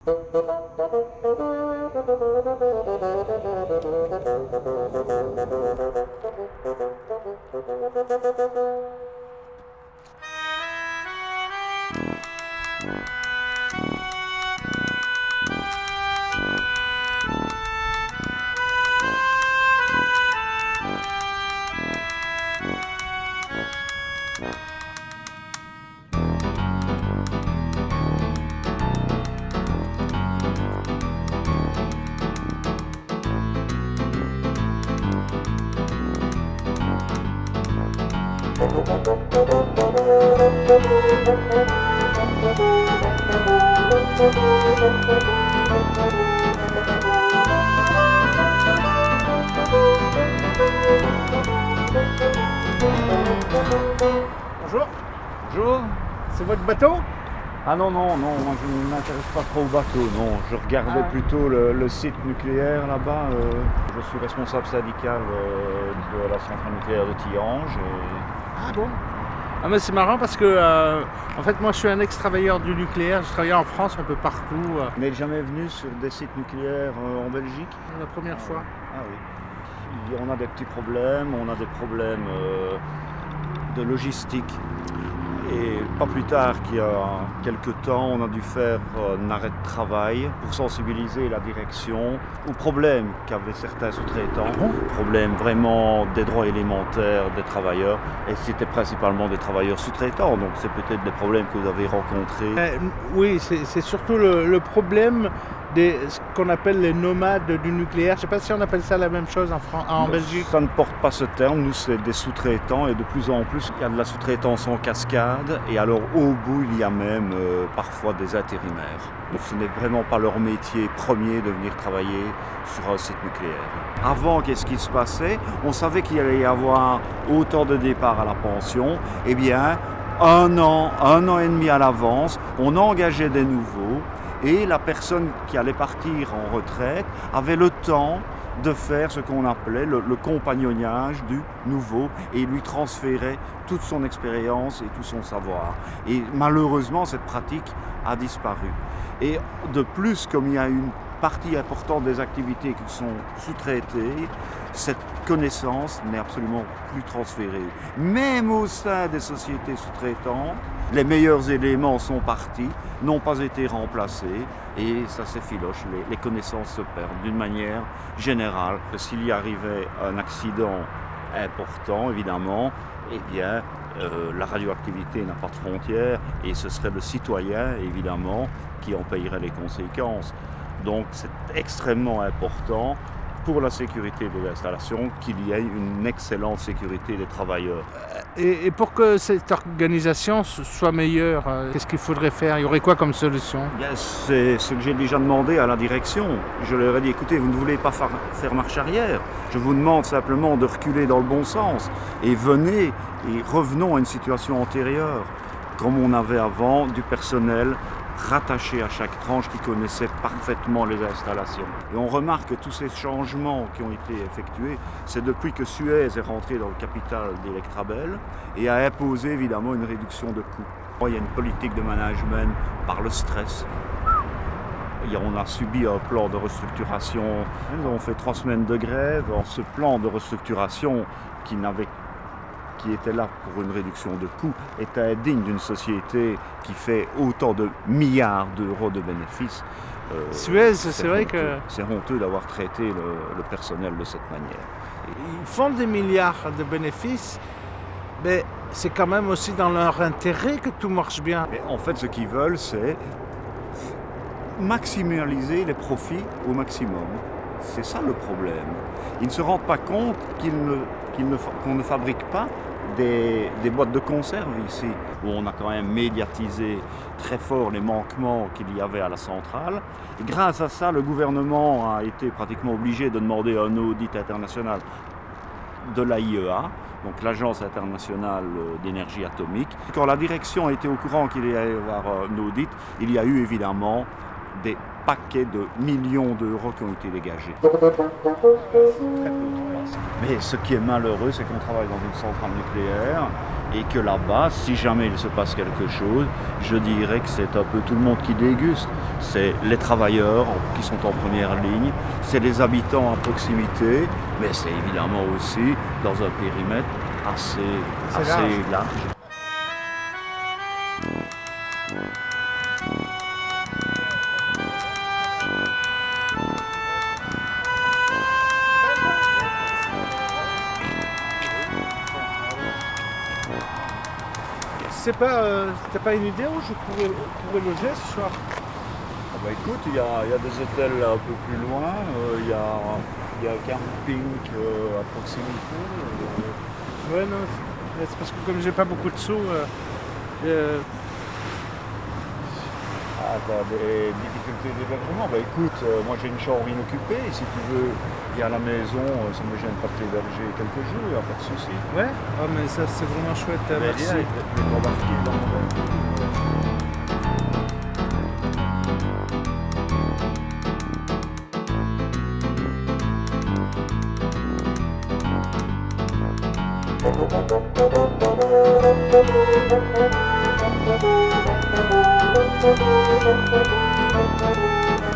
Bonjour. Bonjour. C'est votre bateau? Ah non, moi je ne m'intéresse pas trop au bateau, non. Je regardais plutôt le site nucléaire là-bas. Je suis responsable syndical de la centrale nucléaire de Tihange. Ah bon? Ah mais c'est marrant parce que en fait moi je suis un ex-travailleur du nucléaire, je travaillais en France un peu partout. Vous n'êtes jamais venu sur des sites nucléaires en Belgique? La première fois. Ah oui. On a des petits problèmes, on a des problèmes de logistique. Et pas plus tard qu'il y a quelques temps, on a dû faire un arrêt de travail pour sensibiliser la direction aux problèmes qu'avaient certains sous-traitants, problèmes vraiment des droits élémentaires des travailleurs, et c'était principalement des travailleurs sous-traitants, donc c'est peut-être des problèmes que vous avez rencontrés. Oui, c'est surtout le problème ce qu'on appelle les nomades du nucléaire. Je ne sais pas si on appelle ça la même chose en Belgique. Ça ne porte pas ce terme, nous c'est des sous-traitants et de plus en plus il y a de la sous-traitance en cascade et alors au bout il y a même parfois des intérimaires. Donc ce n'est vraiment pas leur métier premier de venir travailler sur un site nucléaire. Avant, qu'est-ce qui se passait? On savait qu'il allait y avoir autant de départs à la pension. Eh bien, un an et demi à l'avance, on engageait des nouveaux. Et la personne qui allait partir en retraite avait le temps de faire ce qu'on appelait le compagnonnage du nouveau et lui transférait toute son expérience et tout son savoir. Et malheureusement, cette pratique a disparu. Et de plus, comme il y a une partie importante des activités qui sont sous-traitées, cette connaissance n'est absolument plus transférée. Même au sein des sociétés sous-traitantes, les meilleurs éléments sont partis, n'ont pas été remplacés et ça s'effiloche, les connaissances se perdent d'une manière générale. S'il y arrivait un accident important, évidemment, eh bien, la radioactivité n'a pas de frontières et ce serait le citoyen, évidemment, qui en payerait les conséquences. Donc c'est extrêmement important pour la sécurité de l'installation qu'il y ait une excellente sécurité des travailleurs. Et pour que cette organisation soit meilleure, qu'est-ce qu'il faudrait faire? Il y aurait quoi comme solution? C'est ce que j'ai déjà demandé à la direction. Je leur ai dit, écoutez, vous ne voulez pas faire marche arrière. Je vous demande simplement de reculer dans le bon sens. Et venez et revenons à une situation antérieure, comme on avait avant, du personnel rattaché à chaque tranche qui connaissait parfaitement les installations. Et on remarque que tous ces changements qui ont été effectués, c'est depuis que Suez est rentré dans le capital d'Electrabel et a imposé évidemment une réduction de coûts. Il y a une politique de management par le stress. On a subi un plan de restructuration. Nous avons fait 3 semaines de grève. Ce plan de restructuration qui était là pour une réduction de coûts, est indigne d'une société qui fait autant de milliards d'euros de bénéfices. Suez, c'est vrai que... C'est honteux d'avoir traité le personnel de cette manière. Ils font des milliards de bénéfices, mais c'est quand même aussi dans leur intérêt que tout marche bien. Mais en fait, ce qu'ils veulent, c'est maximaliser les profits au maximum. C'est ça le problème. Ils ne se rendent pas compte qu'on ne fabrique pas des boîtes de conserve ici, où on a quand même médiatisé très fort les manquements qu'il y avait à la centrale. Et grâce à ça, le gouvernement a été pratiquement obligé de demander un audit international de l'AIEA, donc l'Agence internationale d'énergie atomique. Quand la direction était au courant qu'il allait y avoir un audit, il y a eu évidemment des paquets de millions d'euros qui ont été dégagés. Mais ce qui est malheureux, c'est qu'on travaille dans une centrale nucléaire Et que là-bas, si jamais il se passe quelque chose, je dirais que c'est un peu tout le monde qui déguste. C'est les travailleurs qui sont en première ligne, c'est les habitants à proximité, mais c'est évidemment aussi dans un périmètre assez large. C'était pas une idée où je pourrais loger ce soir? Ah bah écoute, il y a des hôtels un peu plus loin, il y a un camping à proximité. Ouais, non, c'est parce que comme j'ai pas beaucoup de sous, Ah, t'as des difficultés d'hébergement? Bah écoute, moi j'ai une chambre inoccupée, si tu veux, viens à la maison, ça ne me gêne pas de t'héberger quelques jours, il n'y a pas de souci. ouais, oh, mais ça c'est vraiment chouette, Mais merci. viens, je vais t'embarquer dans mon Thank you.